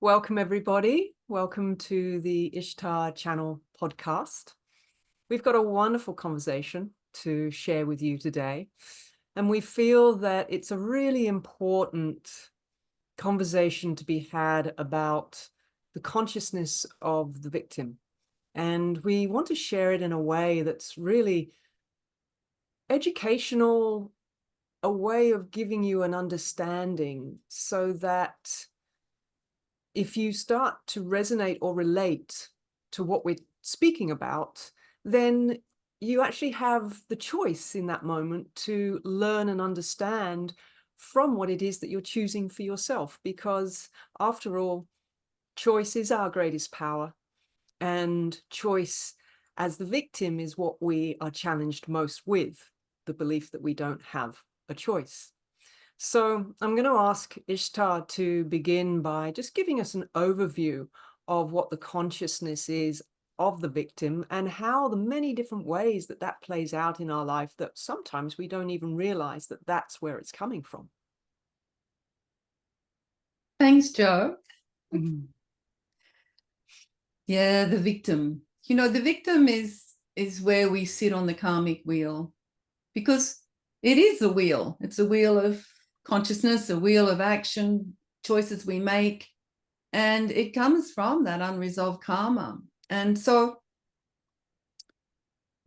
Welcome, everybody. Welcome to the Ishtar channel podcast. We've got a wonderful conversation to share with you today, and we feel that it's a really important conversation to be had about the consciousness of the victim. And we want to share it in a way that's really educational, a way of giving you an understanding so that if you start to resonate or relate to what we're speaking about, then you actually have the choice in that moment to learn and understand from what it is that you're choosing for yourself. Because after all, choice is our greatest power. And choice as the victim is what we are challenged most with, the belief that we don't have a choice. So I'm going to ask Ishtar to begin by just giving us an overview of what the consciousness is of the victim and how the many different ways that that plays out in our life that sometimes we don't even realize that that's where it's coming from. Thanks, Joe. Yeah, the victim. The victim is where we sit on the karmic wheel, because it is a wheel. It's a wheel of consciousness, a wheel of action, choices we make, and it comes from that unresolved karma. And so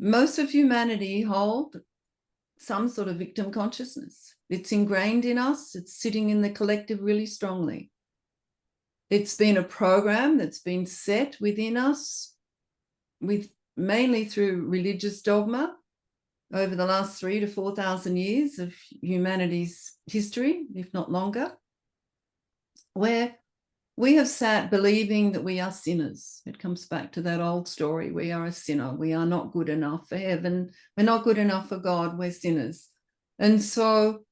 most of humanity hold some sort of victim consciousness. It's ingrained in us. It's sitting in the collective really strongly. It's been a program that's been set within us mainly through religious dogma over the last 3,000 to 4,000 years of humanity's history, if not longer, where we have sat believing that we are sinners. It comes back to that old story. We are a sinner. We are not good enough for heaven. We're not good enough for God. We're sinners. And so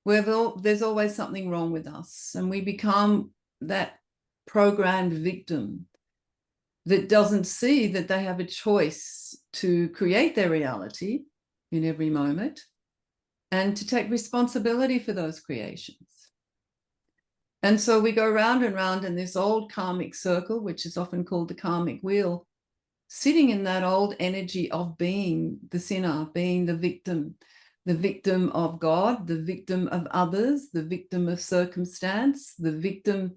there's always something wrong with us. And we become that programmed victim that doesn't see that they have a choice to create their reality in every moment and to take responsibility for those creations. And so we go round and round in this old karmic circle, which is often called the karmic wheel, sitting in that old energy of being the sinner, being the victim of God, the victim of others, the victim of circumstance, the victim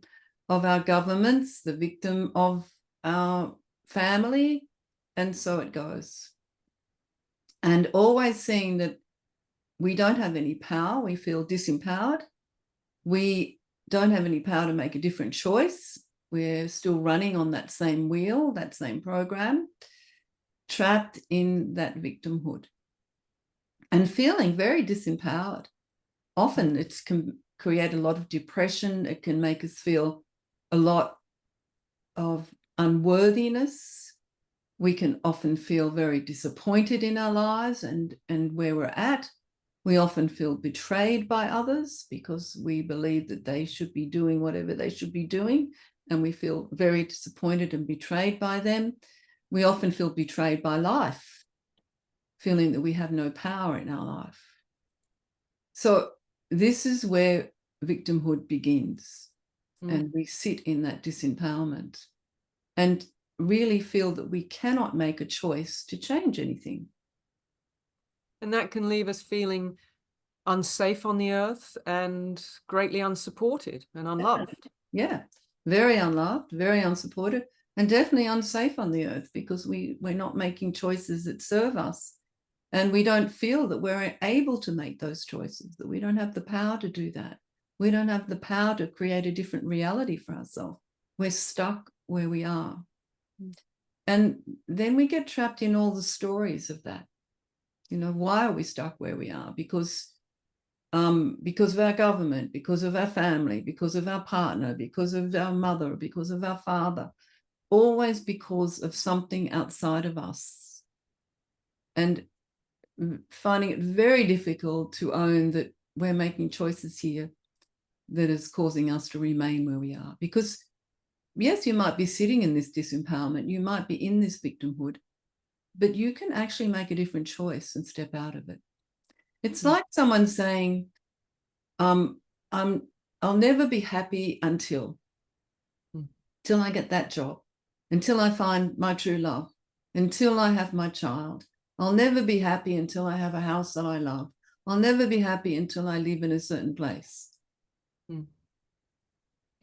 of our governments, the victim of our family, and so it goes. And always seeing that we don't have any power, we feel disempowered, we don't have any power to make a different choice, we're still running on that same wheel, that same program, trapped in that victimhood and feeling very disempowered. Often it can create a lot of depression, it can make us feel a lot of unworthiness. We can often feel very disappointed in our lives and where we're at. We often feel betrayed by others because we believe that they should be doing whatever they should be doing, and we feel very disappointed and betrayed by them. We often feel betrayed by life, feeling that we have no power in our life. So this is where victimhood begins. And we sit in that disempowerment and really feel that we cannot make a choice to change anything. And that can leave us feeling unsafe on the earth and greatly unsupported and unloved. Yeah, very unloved, very unsupported, and definitely unsafe on the earth because we're not making choices that serve us. And we don't feel that we're able to make those choices, that we don't have the power to do that. We don't have the power to create a different reality for ourselves. We're stuck where we are. And then we get trapped in all the stories of that. Why are we stuck where we are? Because of our government, because of our family, because of our partner, because of our mother, because of our father, always because of something outside of us. And finding it very difficult to own that we're making choices here that is causing us to remain where we are. Because yes, you might be sitting in this disempowerment, you might be in this victimhood, but you can actually make a different choice and step out of it. It's like someone saying, I'll never be happy until. till I get that job, until I find my true love, until I have my child. I'll never be happy until I have a house that I love. I'll never be happy until I live in a certain place. Mm.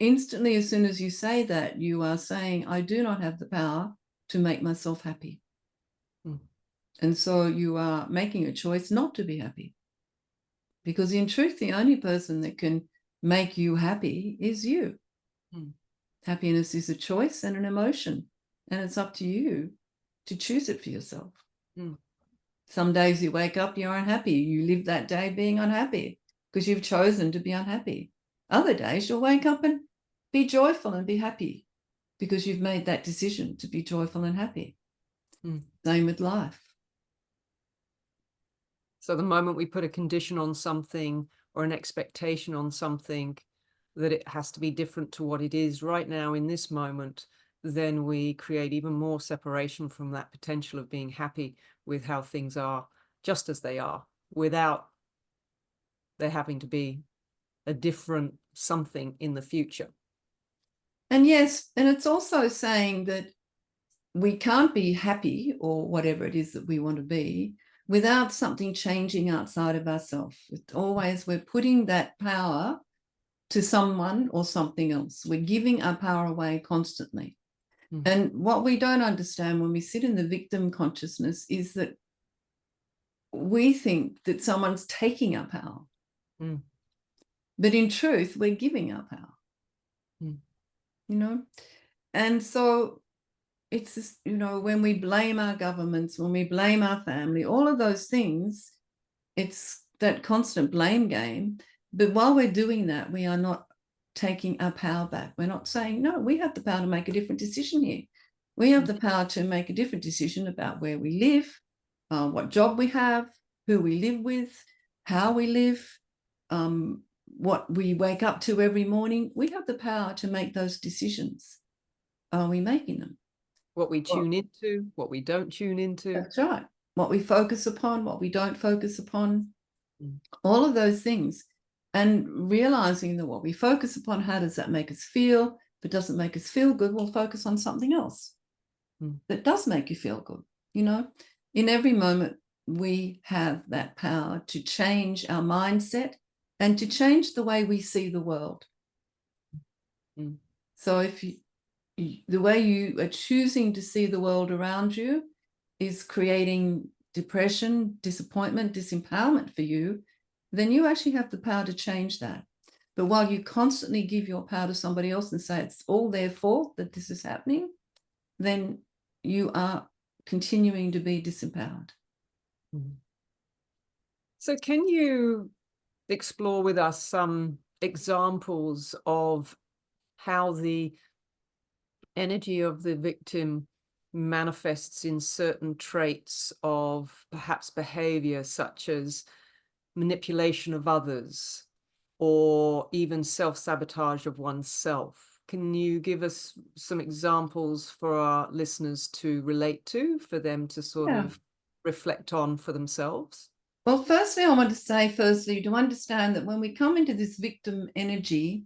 Instantly, as soon as you say that, you are saying, I do not have the power to make myself happy. Mm. And so you are making a choice not to be happy. Because in truth, the only person that can make you happy is you. Mm. Happiness is a choice and an emotion, and it's up to you to choose it for yourself. Mm. Some days you wake up, you're unhappy. You live that day being unhappy because you've chosen to be unhappy. Other days you'll wake up and be joyful and be happy because you've made that decision to be joyful and happy. Mm. Same with life. So the moment we put a condition on something or an expectation on something, that it has to be different to what it is right now in this moment, then we create even more separation from that potential of being happy with how things are just as they are, without there having to be a different something in the future. And yes, and it's also saying that we can't be happy or whatever it is that we want to be without something changing outside of ourselves. It's always we're putting that power to someone or something else. We're giving our power away constantly. Mm. And what we don't understand when we sit in the victim consciousness is that we think that someone's taking our power. Mm. But in truth, we're giving our power. Mm. You know? And so it's just, you know, when we blame our governments, when we blame our family, all of those things, it's that constant blame game. But while we're doing that, we are not taking our power back. We're not saying, no, we have the power to make a different decision here. We have the power to make a different decision about where we live, what job we have, who we live with, how we live, what we wake up to every morning. We have the power to make those decisions. Are we making them? What we tune into, what we don't tune into. That's right. What we focus upon, what we don't focus upon, Mm. all of those things. And realizing that what we focus upon, how does that make us feel? If it doesn't make us feel good, we'll focus on something else that does make you feel good. You know, in every moment, we have that power to change our mindset and to change the way we see the world. Mm. So if the way you are choosing to see the world around you is creating depression, disappointment, disempowerment for you, then you actually have the power to change that. But while you constantly give your power to somebody else and say it's all their fault that this is happening, then you are continuing to be disempowered. Mm. So can you explore with us some examples of how the energy of the victim manifests in certain traits of perhaps behavior, such as manipulation of others or even self-sabotage of oneself? Can you give us some examples for our listeners to relate to, for them to sort of reflect on for themselves? Well, firstly, I want to say, to understand that when we come into this victim energy,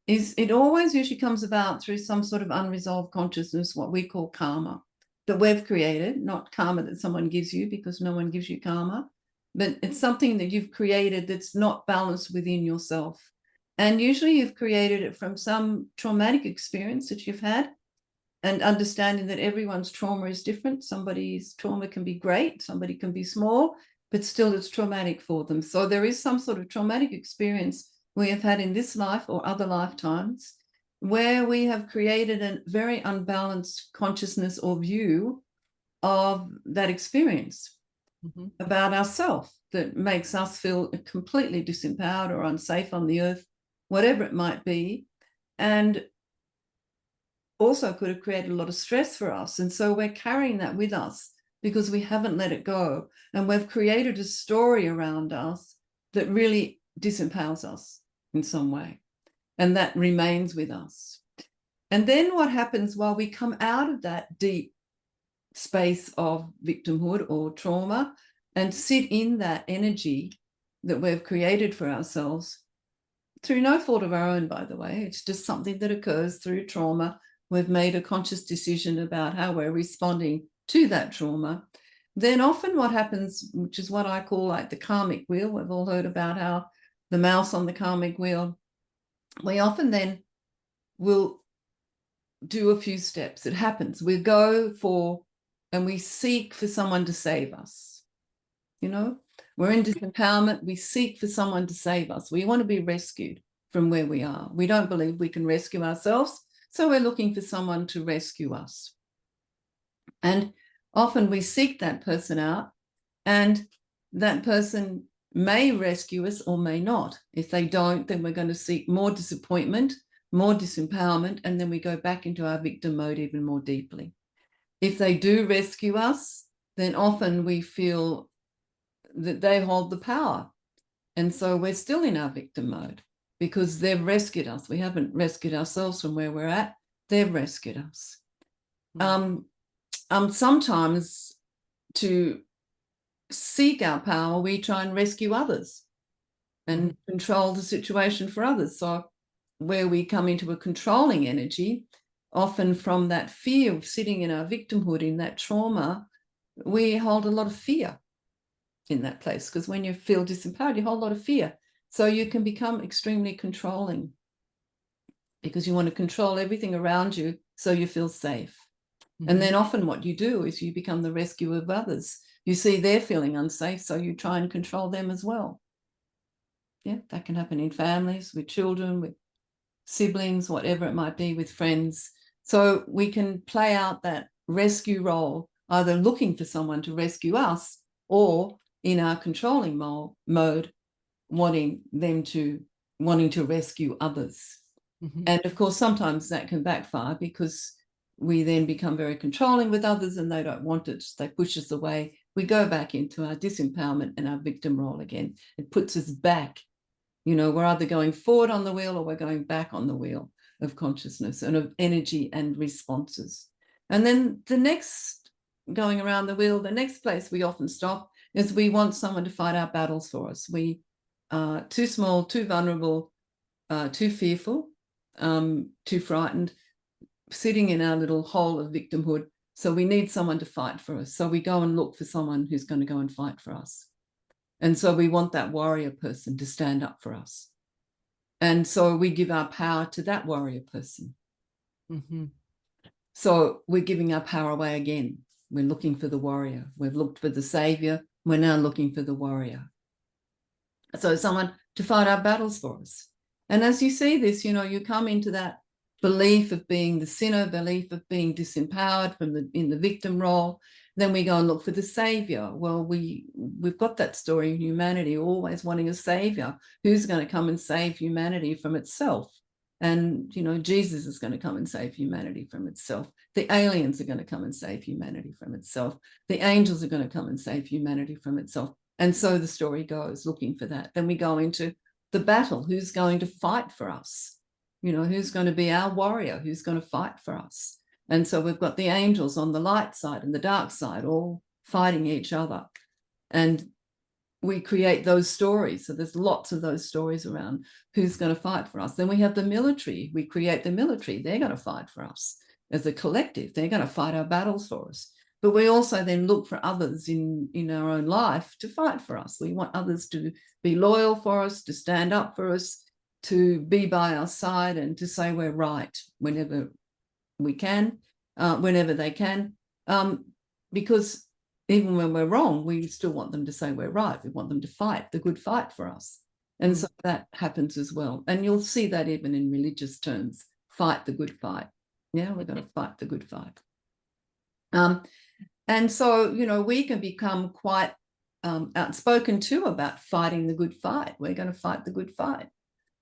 it always usually comes about through some sort of unresolved consciousness, what we call karma, that we've created, not karma that someone gives you, because no one gives you karma, but it's something that you've created that's not balanced within yourself. And usually you've created it from some traumatic experience that you've had, and understanding that everyone's trauma is different. Somebody's trauma can be great, somebody can be small, but still it's traumatic for them. So there is some sort of traumatic experience we have had in this life or other lifetimes where we have created a very unbalanced consciousness or view of that experience about ourselves that makes us feel completely disempowered or unsafe on the earth, whatever it might be. And also could have created a lot of stress for us. And so we're carrying that with us because we haven't let it go. And we've created a story around us that really disempowers us in some way. And that remains with us. And then what happens while we come out of that deep space of victimhood or trauma and sit in that energy that we've created for ourselves, through no fault of our own, by the way, it's just something that occurs through trauma we've made a conscious decision about how we're responding to that trauma, then often what happens, which is what I call like the karmic wheel, we've all heard about how the mouse on the karmic wheel, we often then will do a few steps. It happens. We go for and we seek for someone to save us. You know, we're in disempowerment. We seek for someone to save us. We want to be rescued from where we are. We don't believe we can rescue ourselves. So we're looking for someone to rescue us. And often we seek that person out, and that person may rescue us or may not. If they don't, then we're going to seek more disappointment, more disempowerment, and then we go back into our victim mode even more deeply. If they do rescue us, then often we feel that they hold the power. And so we're still in our victim mode because they've rescued us. We haven't rescued ourselves from where we're at. They've rescued us. Sometimes to seek our power, we try and rescue others and control the situation for others. So where we come into a controlling energy, often from that fear of sitting in our victimhood, in that trauma, we hold a lot of fear in that place, because when you feel disempowered, you hold a lot of fear. So you can become extremely controlling because you want to control everything around you so you feel safe. And then often what you do is you become the rescuer of others. You see they're feeling unsafe, so you try and control them as well. Yeah, that can happen in families, with children, with siblings, whatever it might be, with friends. So we can play out that rescue role, either looking for someone to rescue us or in our controlling mode, wanting to rescue others. And of course, sometimes that can backfire because we then become very controlling with others and they don't want it. They push us away. We go back into our disempowerment and our victim role again. It puts us back. You know, we're either going forward on the wheel or we're going back on the wheel of consciousness and of energy and responses. And then the next, going around the wheel, the next place we often stop is we want someone to fight our battles for us. We are too small, too vulnerable, too fearful, too frightened, sitting in our little hole of victimhood. So we need someone to fight for us. So we go and look for someone who's going to go and fight for us. And so we want that warrior person to stand up for us. And so we give our power to that warrior person. So we're giving our power away again. We're looking for the warrior. We've looked for the savior. We're now looking for the warrior. So someone to fight our battles for us. And as you see this, you know, you come into that belief of being the sinner, belief of being disempowered in the victim role. Then we go and look for the savior. Well, we've got that story in humanity, always wanting a savior who's going to come and save humanity from itself. And, you know, Jesus is going to come and save humanity from itself. The aliens are going to come and save humanity from itself. The angels are going to come and save humanity from itself. And so the story goes, looking for that. Then we go into the battle. Who's going to fight for us? You know, who's going to be our warrior? Who's going to fight for us? And so we've got the angels on the light side and the dark side, all fighting each other. And we create those stories. So there's lots of those stories around who's going to fight for us. Then we have the military. We create the military. They're going to fight for us as a collective. They're going to fight our battles for us. But we also then look for others in our own life to fight for us. We want others to be loyal for us, to stand up for us, to be by our side and to say we're right whenever we can, whenever they can. Because even when we're wrong, we still want them to say we're right. We want them to fight the good fight for us. And so that happens as well. And you'll see that even in religious terms, fight the good fight. Yeah, we're going to fight the good fight. And so, you know, we can become quite outspoken too about fighting the good fight. We're going to fight the good fight.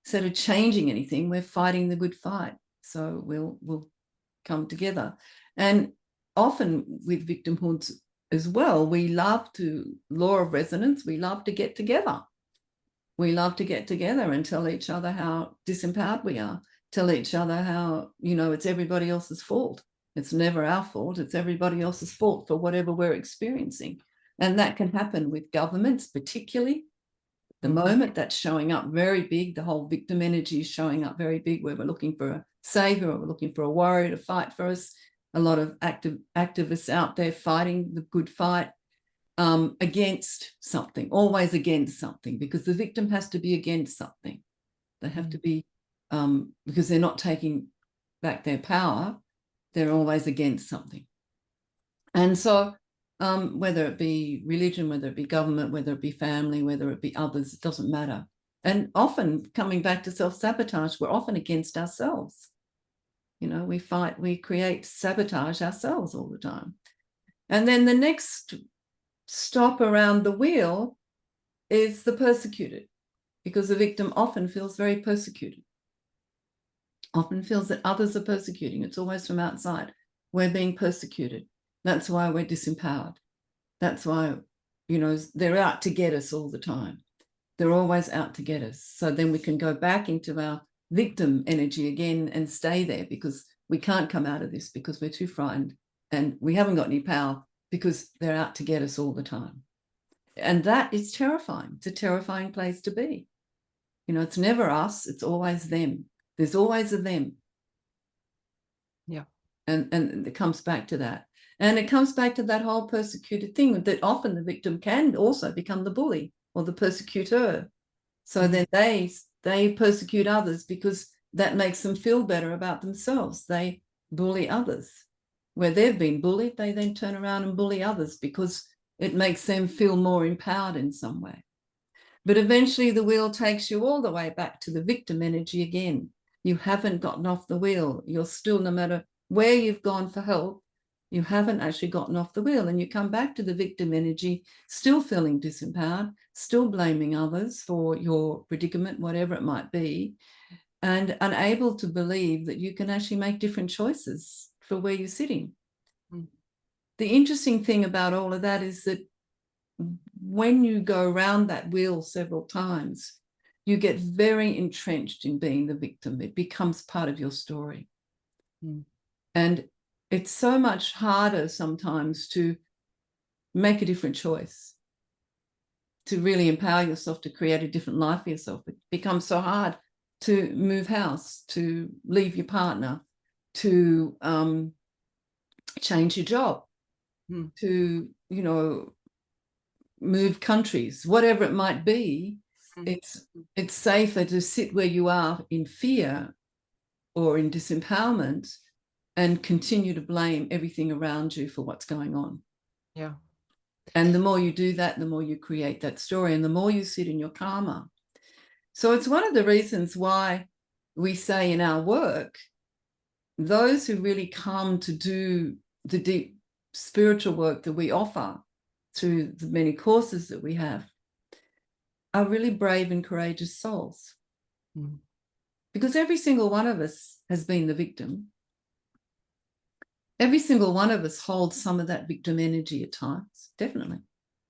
Instead of changing anything, we're fighting the good fight. So we'll come together. And often with victimhoods as well, we love to, law of resonance, we love to get together. We love to get together and tell each other how disempowered we are, tell each other how, you know, it's everybody else's fault. It's never our fault. It's everybody else's fault for whatever we're experiencing. And that can happen with governments, particularly. The moment that's showing up very big, the whole victim energy is showing up very big, where we're looking for a saviour, or we're looking for a warrior to fight for us. A lot of activists out there fighting the good fight against something, always against something, because the victim has to be against something. They have to be, because they're not taking back their power, they're always against something. And so whether it be religion, whether it be government, whether it be family, whether it be others, it doesn't matter. And often, coming back to self-sabotage, we're often against ourselves. You know, we fight, we create sabotage ourselves all the time. And then the next stop around the wheel is the persecuted, because the victim often feels very persecuted, often feels that others are persecuting. It's always from outside. We're being persecuted. That's why we're disempowered. That's why, you know, they're out to get us all the time. They're always out to get us. So then we can go back into our victim energy again and stay there, because we can't come out of this because we're too frightened and we haven't got any power, because they're out to get us all the time. And that is terrifying. It's a terrifying place to be. You know, it's never us, it's always them. There's always a them. Yeah. And it comes back to that. And it comes back to that whole persecuted thing, that often the victim can also become the bully or the persecutor. So then they persecute others because that makes them feel better about themselves. They bully others. Where they've been bullied, they then turn around and bully others because it makes them feel more empowered in some way. But eventually the wheel takes you all the way back to the victim energy again. You haven't gotten off the wheel. You're still, no matter where you've gone for help, you haven't actually gotten off the wheel, and you come back to the victim energy, still feeling disempowered, still blaming others for your predicament, whatever it might be, and unable to believe that you can actually make different choices for where you're sitting. The interesting thing about all of that is that when you go around that wheel several times, you get very entrenched in being the victim. It becomes part of your story. And it's so much harder sometimes to make a different choice, to really empower yourself, to create a different life for yourself. It becomes so hard to move house, to leave your partner, to change your job, to, you know, move countries, whatever it might be. It's safer to sit where you are in fear or in disempowerment and continue to blame everything around you for what's going on. Yeah. And the more you do that, the more you create that story, and the more you sit in your karma. So it's one of the reasons why we say in our work, those who really come to do the deep spiritual work that we offer through the many courses that we have are really brave and courageous souls. Because every single one of us has been the victim. Every single one of us holds some of that victim energy at times, definitely.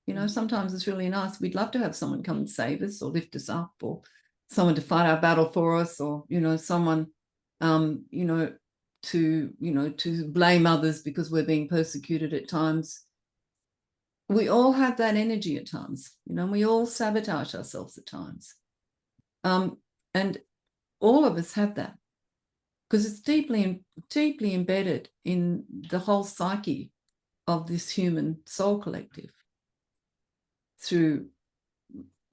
You know, sometimes it's really nice. We'd love to have someone come and save us or lift us up, or someone to fight our battle for us, or, you know, someone, to blame others because we're being persecuted at times. We all have that energy at times, you know, and we all sabotage ourselves at times. And all of us have that, because it's deeply embedded in the whole psyche of this human soul collective, through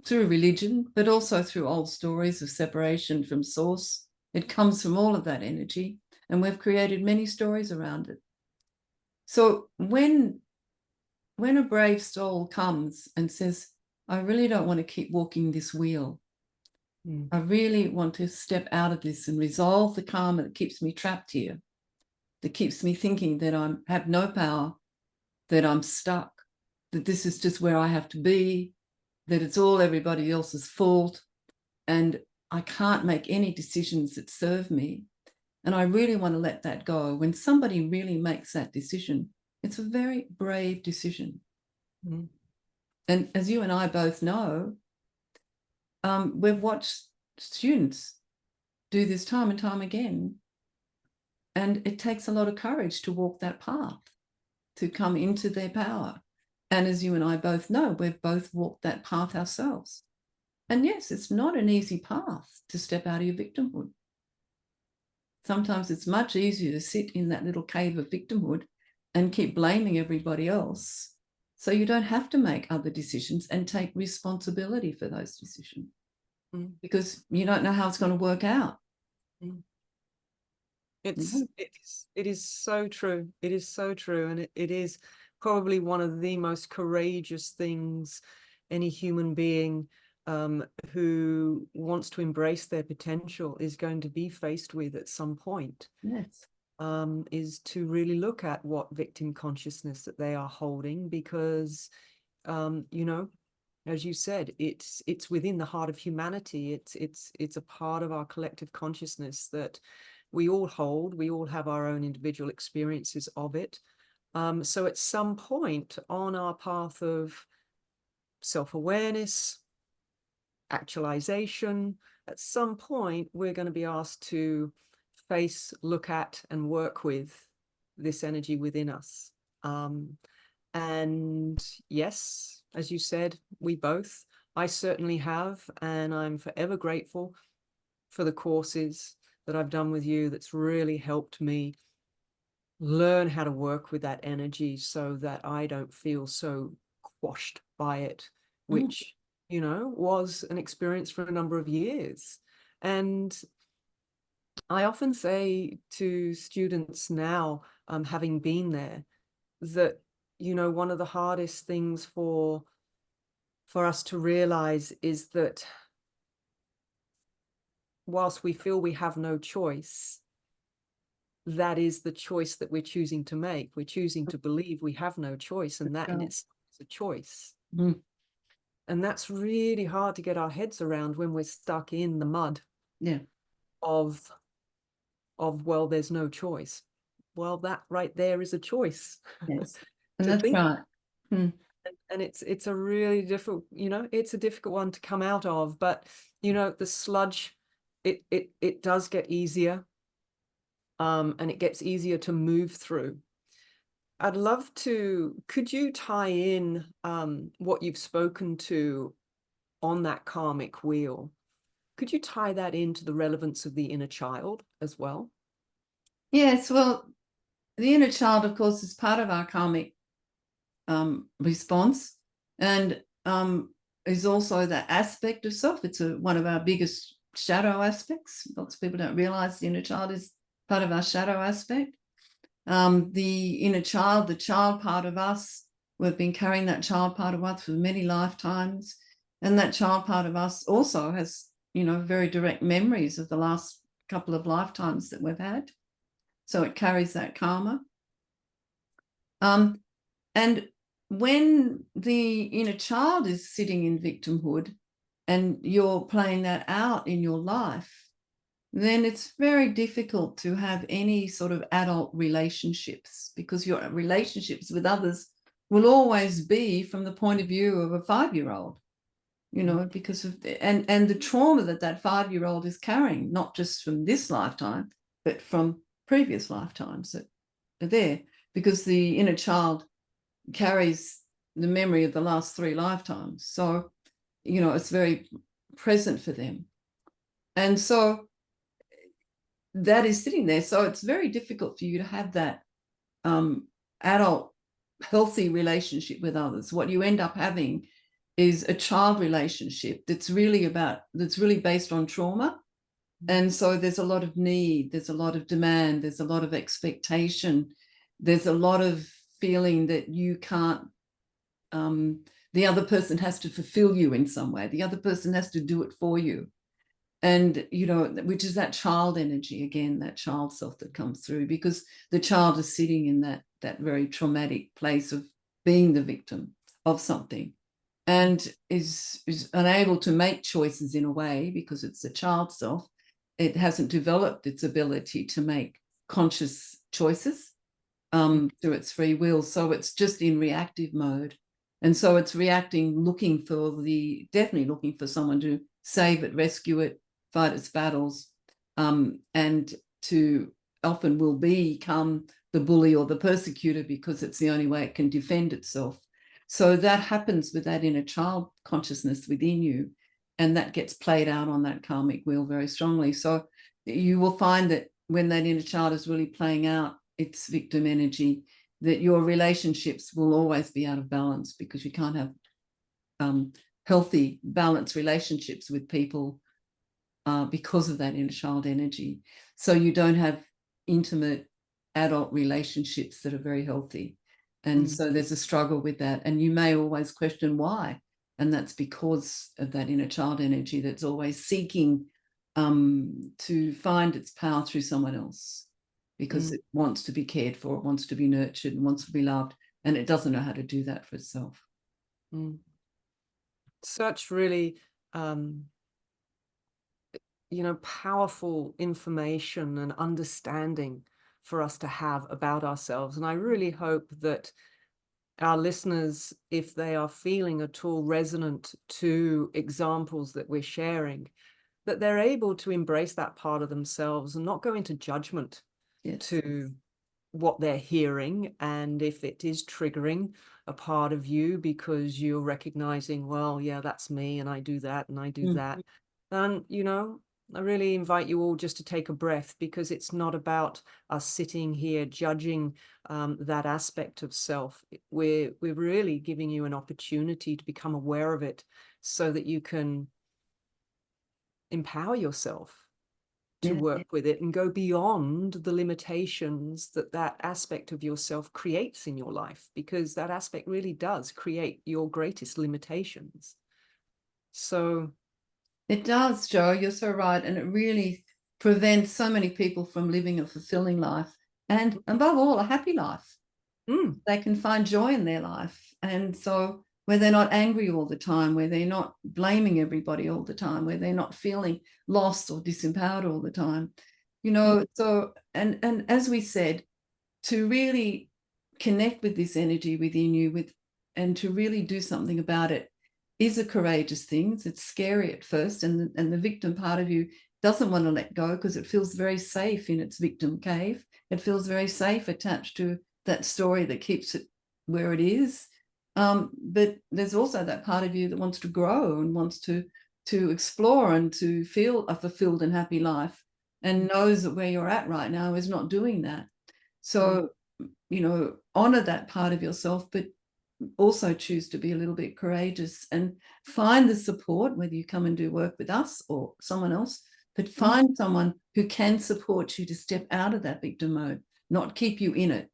religion, but also through old stories of separation from source. It comes from all of that energy, and we've created many stories around it. So when a brave soul comes and says, I really don't want to keep walking this wheel, I really want to step out of this and resolve the karma that keeps me trapped here, that keeps me thinking that I have no power, that I'm stuck, that this is just where I have to be, that it's all everybody else's fault, and I can't make any decisions that serve me, and I really want to let that go. When somebody really makes that decision, it's a very brave decision. And as you and I both know, we've watched students do this time and time again, and it takes a lot of courage to walk that path, to come into their power. And as you and I both know, we've both walked that path ourselves. And yes, it's not an easy path to step out of your victimhood. Sometimes it's much easier to sit in that little cave of victimhood and keep blaming everybody else, so you don't have to make other decisions and take responsibility for those decisions, because you don't know how it's going to work out. It is so true. It is so true. And it is probably one of the most courageous things any human being who wants to embrace their potential is going to be faced with at some point. Yes. Is to really look at what victim consciousness that they are holding, because you know, as you said, it's within the heart of humanity. It's a part of our collective consciousness that we all hold. We all have our own individual experiences of it. So at some point on our path of self-awareness, actualization, at some point we're going to be asked to face, look at, and work with this energy within us. And yes, as you said, I certainly have, and I'm forever grateful for the courses that I've done with you. That's really helped me learn how to work with that energy so that I don't feel so quashed by it, which, you know, was an experience for a number of years. And I often say to students now, having been there, that, you know, one of the hardest things for us to realize is that whilst we feel we have no choice, that is the choice that we're choosing to make. We're choosing to believe we have no choice, and that in itself is a choice. And that's really hard to get our heads around when we're stuck in the mud of well, there's no choice. Well, that right there is a choice. Yes. And that's right. And it's a really difficult, you know, it's a difficult one to come out of, but you know, the sludge, it does get easier, and it gets easier to move through. I'd love to, could you tie in what you've spoken to on that karmic wheel? Could you tie that into the relevance of the inner child as well? Yes, well, the inner child, of course, is part of our karmic response, and is also that aspect of self. It's one of our biggest shadow aspects. Lots of people don't realize the inner child is part of our shadow aspect. The inner child, the child part of us, we've been carrying that child part of us for many lifetimes, and that child part of us also has, you know, very direct memories of the last couple of lifetimes that we've had, so it carries that karma. And when the inner child is sitting in victimhood and you're playing that out in your life, then it's very difficult to have any sort of adult relationships, because your relationships with others will always be from the point of view of a 5-year-old, you know, because of and the trauma that 5-year-old is carrying, not just from this lifetime, but from previous lifetimes that are there, because the inner child carries the memory of the last 3 lifetimes. So, you know, it's very present for them. And so that is sitting there. So it's very difficult for you to have that adult, healthy relationship with others. What you end up having is a child relationship that's really based on trauma. And so there's a lot of need, there's a lot of demand, there's a lot of expectation, there's a lot of feeling that you can't, the other person has to fulfill you in some way. The other person has to do it for you. And, you know, which is that child energy, again, that child self that comes through, because the child is sitting in that very traumatic place of being the victim of something, and is unable to make choices in a way because it's the child self. It hasn't developed its ability to make conscious choices through its free will. So it's just in reactive mode. And so it's reacting, definitely looking for someone to save it, rescue it, fight its battles, and to often will become the bully or the persecutor, because it's the only way it can defend itself. So that happens with that inner child consciousness within you, and that gets played out on that karmic wheel very strongly. So you will find that when that inner child is really playing out its victim energy, that your relationships will always be out of balance, because you can't have healthy, balanced relationships with people because of that inner child energy. So you don't have intimate adult relationships that are very healthy. And so there's a struggle with that. And you may always question why. And that's because of that inner child energy that's always seeking to find its power through someone else, because it wants to be cared for, it wants to be nurtured, and wants to be loved, and it doesn't know how to do that for itself. Such really powerful information and understanding for us to have about ourselves. And I really hope that our listeners, if they are feeling at all resonant to examples that we're sharing, that they're able to embrace that part of themselves and not go into judgment to what they're hearing. And if it is triggering a part of you because you're recognizing, well, yeah, that's me, and I do that, and I do that, then, I really invite you all just to take a breath, because it's not about us sitting here judging that aspect of self. We're really giving you an opportunity to become aware of it so that you can empower yourself to work with it and go beyond the limitations that that aspect of yourself creates in your life, because that aspect really does create your greatest limitations. So it does, Jo, you're so right. And it really prevents so many people from living a fulfilling life, and above all, a happy life. They can find joy in their life. And so where they're not angry all the time, where they're not blaming everybody all the time, where they're not feeling lost or disempowered all the time, so, and as we said, to really connect with this energy within you, and to really do something about it, is a courageous thing. It's scary at first, and the victim part of you doesn't want to let go, because it feels very safe in its victim cave. It feels very safe attached to that story that keeps it where it is. But there's also that part of you that wants to grow and wants to explore and to feel a fulfilled and happy life, and knows that where you're at right now is not doing that. So, honor that part of yourself, but also choose to be a little bit courageous and find the support, whether you come and do work with us or someone else, but find someone who can support you to step out of that victim mode, not keep you in it.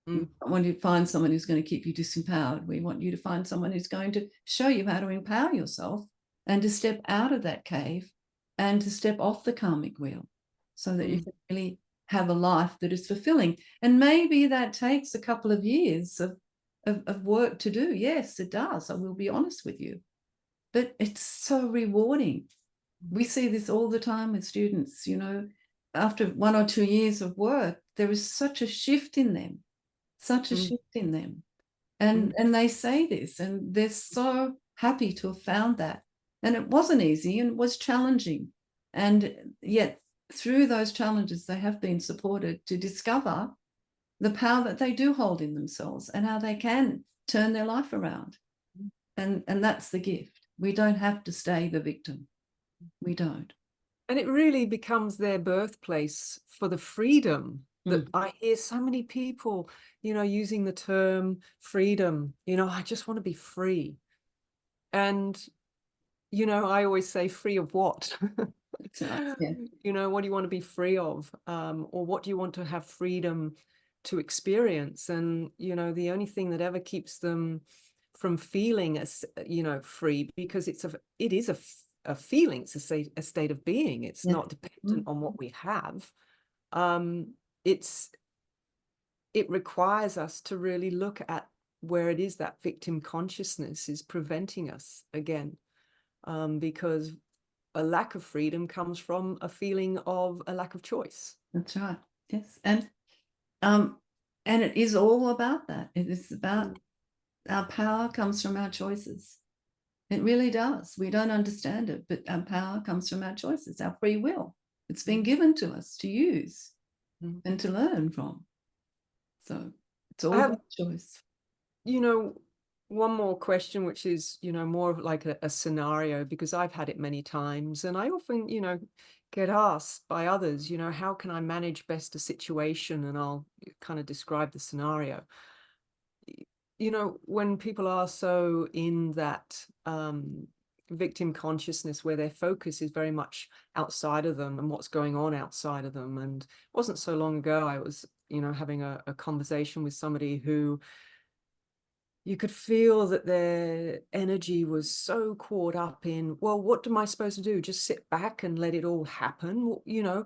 We don't want you to find someone who's going to keep you disempowered. We want you to find someone who's going to show you how to empower yourself and to step out of that cave and to step off the karmic wheel, so that you can really have a life that is fulfilling. And maybe that takes a couple of years of work to do. Yes, it does. I will be honest with you. But it's so rewarding. We see this all the time with students, after 1 or 2 years of work, there is such a shift in them, And they say this, and they're so happy to have found that. And it wasn't easy, and it was challenging. And yet through those challenges, they have been supported to discover the power that they do hold in themselves, and how they can turn their life around. And that's the gift. We don't have to stay the victim. We don't. And it really becomes their birthplace for the freedom that I hear so many people, using the term freedom. I just want to be free. And, I always say, free of what? Nice, yeah. What do you want to be free of? Or what do you want to have freedom to experience? And, the only thing that ever keeps them from feeling as, free, because it is a feeling, it's a state of being. It's not dependent on what we have. It requires us to really look at where it is that victim consciousness is preventing us again, because a lack of freedom comes from a feeling of a lack of choice. That's right. Yes. And it is all about that. It is about our power comes from our choices. It really does. We don't understand it, but our power comes from our choices, our free will. It's been given to us to use and to learn from. So it's all about choice. One more question, which is, more of like a scenario, because I've had it many times. And I often, get asked by others, you know, how can I manage best a situation? And I'll kind of describe the scenario. You know, when people are so in that victim consciousness where their focus is very much outside of them and what's going on outside of them. And it wasn't so long ago, I was, you know, having a conversation with somebody who you could feel that their energy was so caught up in, well, what am I supposed to do? Just sit back and let it all happen? You know,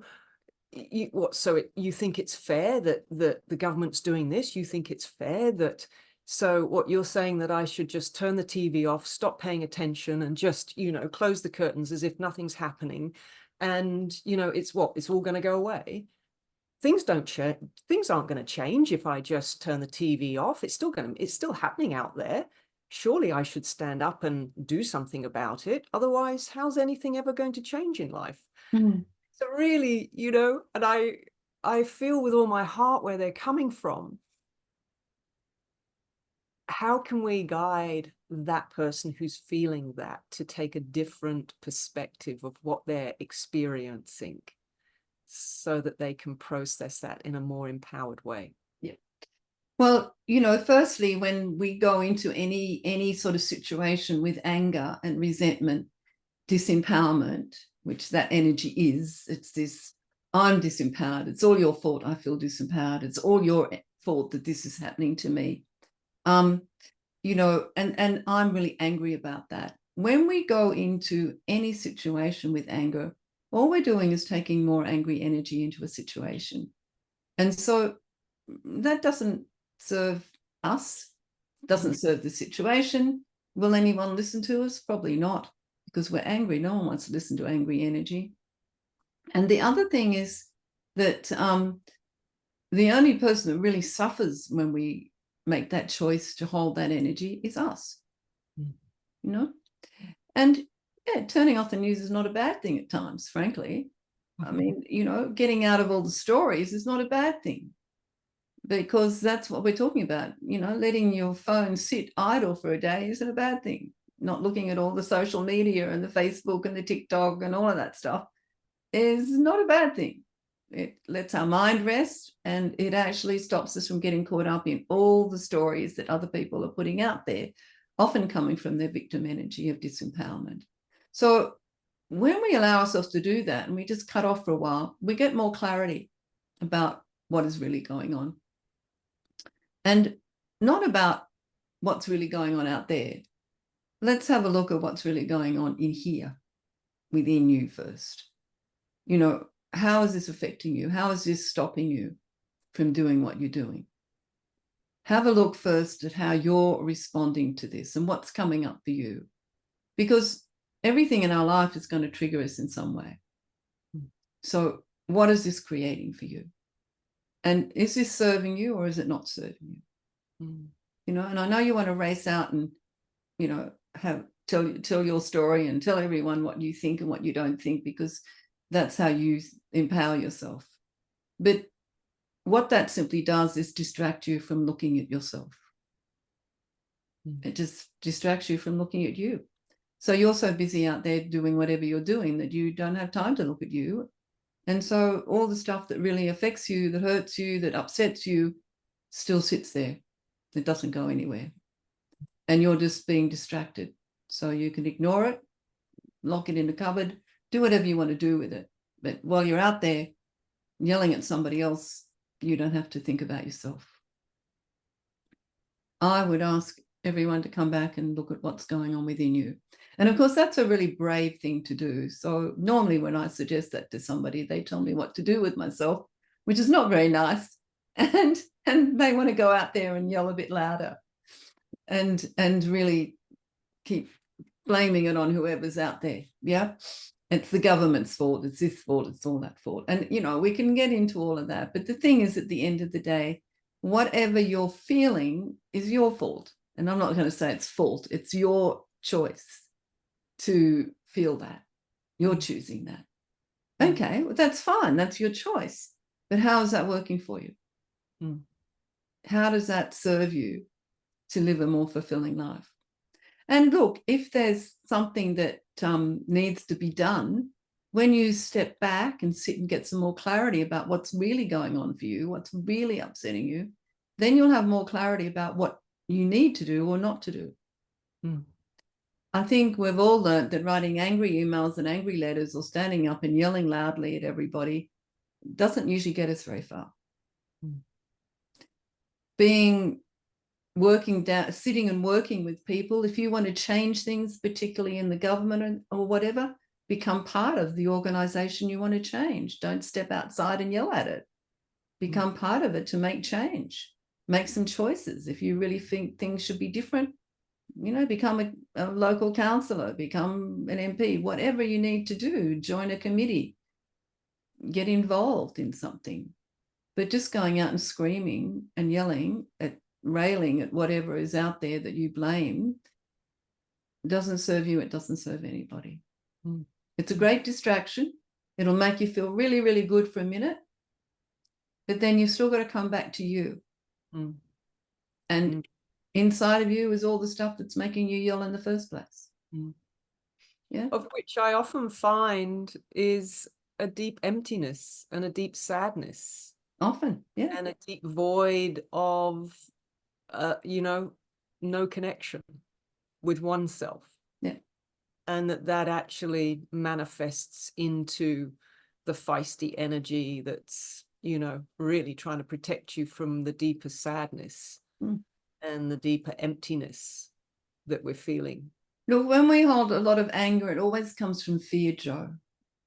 you think it's fair that the government's doing this? You think it's fair that, so what you're saying, that I should just turn the TV off, stop paying attention, and just, you know, close the curtains as if nothing's happening, and, you know, it's all going to go away? Things don't change. Things aren't going to change if I just turn the TV off. It's still happening out there. Surely I should stand up and do something about it. Otherwise, how's anything ever going to change in life? Mm. So really, you know, and I feel with all my heart where they're coming from. How can we guide that person who's feeling that to take a different perspective of what they're experiencing, so that they can process that in a more empowered way? Yeah. Well, you know, firstly, when we go into any sort of situation with anger and resentment, disempowerment, which that energy is, it's this, I'm disempowered. It's all your fault. I feel disempowered. It's all your fault that this is happening to me. You know, and I'm really angry about that. When we go into any situation with anger, all we're doing is taking more angry energy into a situation. And so that doesn't serve us, doesn't serve the situation. Will anyone listen to us? Probably not, because we're angry. No one wants to listen to angry energy. And the other thing is that the only person that really suffers when we make that choice to hold that energy is us. You know, and yeah, turning off the news is not a bad thing at times, frankly. I mean, you know, getting out of all the stories is not a bad thing, because that's what we're talking about. You know, letting your phone sit idle for a day isn't a bad thing. Not looking at all the social media and the Facebook and the TikTok and all of that stuff is not a bad thing. It lets our mind rest, and it actually stops us from getting caught up in all the stories that other people are putting out there, often coming from their victim energy of disempowerment. So when we allow ourselves to do that and we just cut off for a while, we get more clarity about what is really going on. And not about what's really going on out there. Let's have a look at what's really going on in here, within you first. You know, how is this affecting you? How is this stopping you from doing what you're doing? Have a look first at how you're responding to this and what's coming up for you. Because everything in our life is going to trigger us in some way. So what is this creating for you? And is this serving you, or is it not serving you? You know, and I know you want to race out and, you know, tell your story and tell everyone what you think and what you don't think, because that's how you empower yourself. But what that simply does is distract you from looking at yourself. It just distracts you from looking at you. So you're so busy out there doing whatever you're doing that you don't have time to look at you. And so all the stuff that really affects you, that hurts you, that upsets you, still sits there. It doesn't go anywhere. And you're just being distracted. So you can ignore it, lock it in the cupboard, do whatever you want to do with it. But while you're out there yelling at somebody else, you don't have to think about yourself. I would ask everyone to come back and look at what's going on within you. And of course, that's a really brave thing to do. So normally when I suggest that to somebody, they tell me what to do with myself, which is not very nice. And they want to go out there and yell a bit louder and really keep blaming it on whoever's out there. Yeah. It's the government's fault. It's this fault. It's all that fault. And, you know, we can get into all of that. But the thing is, at the end of the day, whatever you're feeling is your fault. And I'm not going to say it's fault. It's your choice to feel that. You're choosing that. Okay, well, that's fine. That's your choice. But how is that working for you? How does that serve you to live a more fulfilling life? And look, if there's something that needs to be done, when you step back and sit and get some more clarity about what's really going on for you, what's really upsetting you, then you'll have more clarity about what you need to do or not to do. I think we've all learned that writing angry emails and angry letters or standing up and yelling loudly at everybody doesn't usually get us very far. Sitting and working with people, if you want to change things, particularly in the government or whatever, become part of the organization you want to change. Don't step outside and yell at it. Become part of it to make change. Make some choices. If you really think things should be different, become a local councillor, become an MP, whatever you need to do, join a committee, get involved in something. But just going out and screaming and yelling railing at whatever is out there that you blame doesn't serve you. It doesn't serve anybody. It's a great distraction. It'll make you feel really, really good for a minute, but then you've still got to come back to you. And inside of you is all the stuff that's making you yell in the first place. Yeah. Of which I often find is a deep emptiness and a deep sadness. Often, yeah. And a deep void of, no connection with oneself. Yeah. And that actually manifests into the feisty energy that's, really trying to protect you from the deeper sadness and the deeper emptiness that we're feeling. Look, when we hold a lot of anger, it always comes from fear, Jo.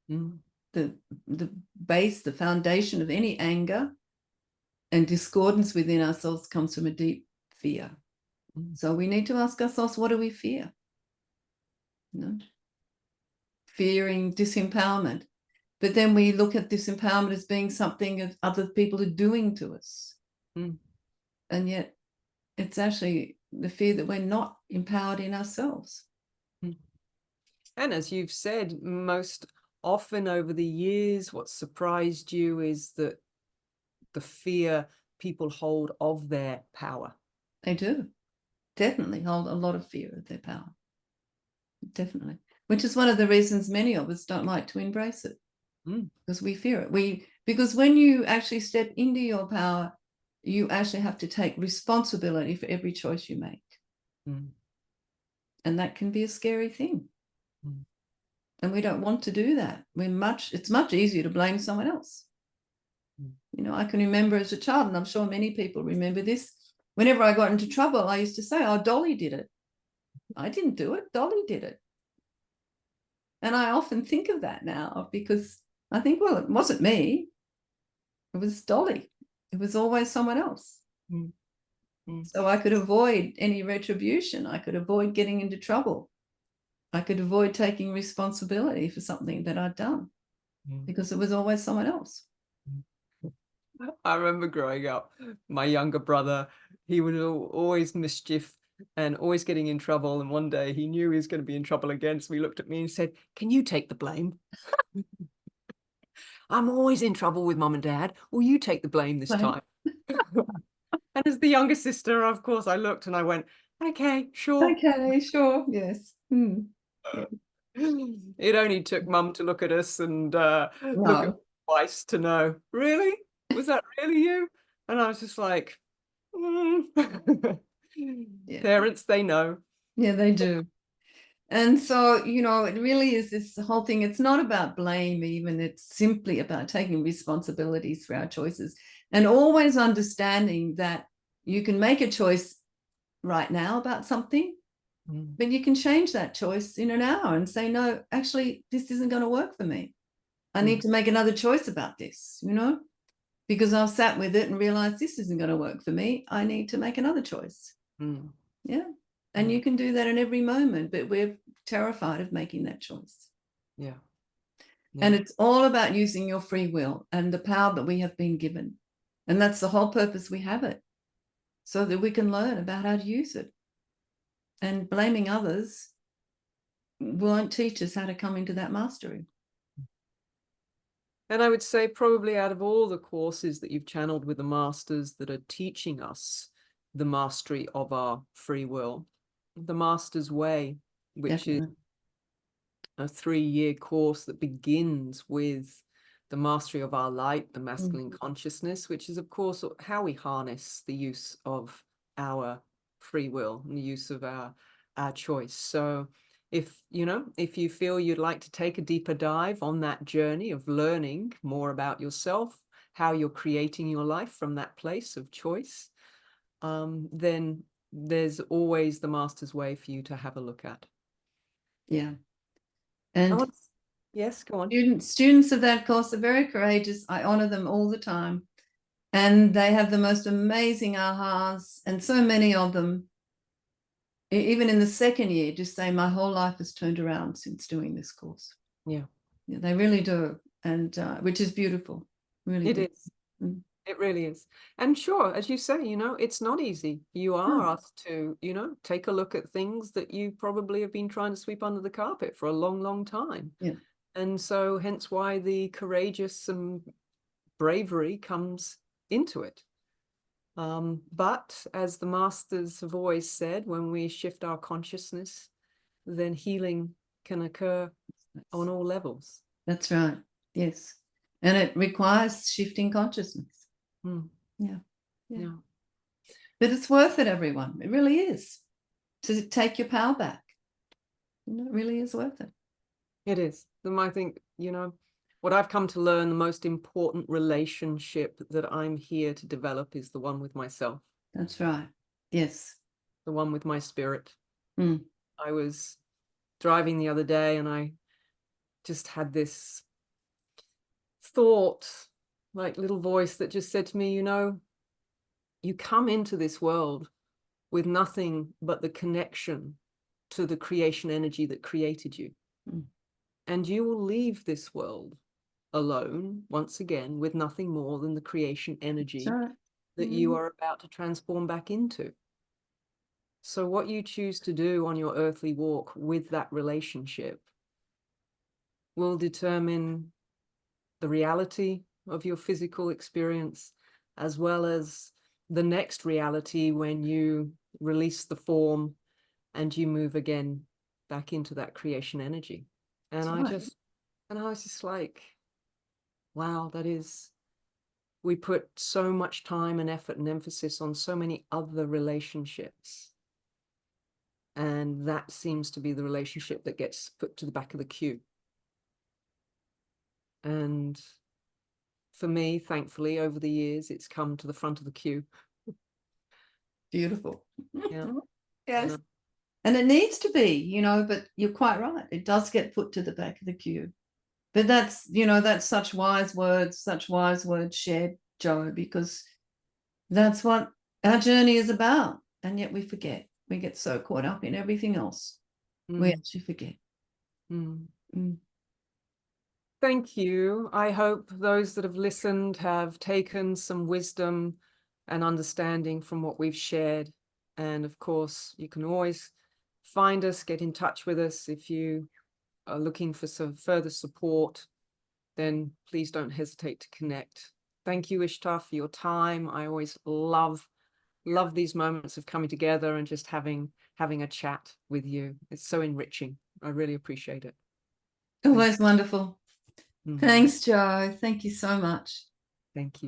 The base, the foundation of any anger and discordance within ourselves comes from a deep fear. So we need to ask ourselves, what do we fear? Fearing disempowerment. But then we look at disempowerment as being something that other people are doing to us. And yet it's actually the fear that we're not empowered in ourselves. And as you've said, most often over the years, what surprised you is that the fear people hold of their power. They do. Definitely hold a lot of fear of their power. Definitely. Which is one of the reasons many of us don't like to embrace it. Because we fear it. Because when you actually step into your power, you actually have to take responsibility for every choice you make. And that can be a scary thing. And we don't want to do that. It's much easier to blame someone else. I can remember as a child, and I'm sure many people remember this, whenever I got into trouble, I used to say, oh, Dolly did it. I didn't do it. Dolly did it. And I often think of that now because I think, well, it wasn't me. It was Dolly. It was always someone else. So I could avoid any retribution. I could avoid getting into trouble. I could avoid taking responsibility for something that I'd done because it was always someone else. I remember growing up, my younger brother, he was always mischief and always getting in trouble. And one day he knew he was going to be in trouble again. So he looked at me and said, can you take the blame? I'm always in trouble with mum and dad. Will you take the blame this time? And as the younger sister, of course, I looked and I went, okay, sure. Okay, sure. Yes. It only took mum to look at us and look at us twice to know, really? Was that really you? And I was just like, Parents, they know. Yeah, they do. And so, it really is this whole thing. It's not about blame even. It's simply about taking responsibilities for our choices and always understanding that you can make a choice right now about something, but you can change that choice in an hour and say, no, actually, this isn't going to work for me. I need to make another choice about this, because I've sat with it and realized this isn't going to work for me. I need to make another choice. Yeah. And you can do that in every moment, but we're terrified of making that choice. Yeah. And it's all about using your free will and the power that we have been given. And that's the whole purpose we have it, so that we can learn about how to use it. And blaming others won't teach us how to come into that mastery. And I would say probably out of all the courses that you've channeled with the masters that are teaching us the mastery of our free will, the master's way, which is a 3-year course that begins with the mastery of our light, the masculine consciousness, which is, of course, how we harness the use of our free will and the use of our choice. So if you feel you'd like to take a deeper dive on that journey of learning more about yourself, how you're creating your life from that place of choice, then there's always the Master's Way for you to have a look at. Yeah. And yes, go on. Students of that course are very courageous. I honor them all the time. And they have the most amazing ahas. And so many of them, even in the second year, just say, my whole life has turned around since doing this course. Yeah. Yeah, they really do. And which is beautiful. Really. It is. It really is. And sure, as you say, it's not easy. You are asked to, take a look at things that you probably have been trying to sweep under the carpet for a long, long time. Yeah. And so hence why the courageous and bravery comes into it. But as the masters have always said, when we shift our consciousness, then healing can occur on all levels. That's right. Yes. And it requires shifting consciousness. Yeah. But it's worth it, everyone. It really is. To take your power back. It really is worth it. It is. I think, what I've come to learn, the most important relationship that I'm here to develop is the one with myself. That's right. Yes. The one with my spirit. I was driving the other day and I just had this thought, like little voice that just said to me, you come into this world with nothing but the connection to the creation energy that created you. And you will leave this world alone, once again, with nothing more than the creation energy that you are about to transform back into. So what you choose to do on your earthly walk with that relationship will determine the reality of your physical experience, as well as the next reality when you release the form and you move again back into that creation energy. And I was just like, wow, we put so much time and effort and emphasis on so many other relationships. And that seems to be the relationship that gets put to the back of the queue. And for me, thankfully, over the years, it's come to the front of the queue. Beautiful. Yeah. Yes. And it needs to be, but you're quite right. It does get put to the back of the queue. But that's such wise words shared, Joe, because that's what our journey is about. And yet we forget. We get so caught up in everything else. We actually forget. Thank you. I hope those that have listened have taken some wisdom and understanding from what we've shared. And of course, you can always find us, get in touch with us. If you are looking for some further support, then please don't hesitate to connect. Thank you, Ishtar, for your time. I always love these moments of coming together and just having a chat with you. It's so enriching. I really appreciate it. Always wonderful. Thanks, Joe. Thank you so much. Thank you.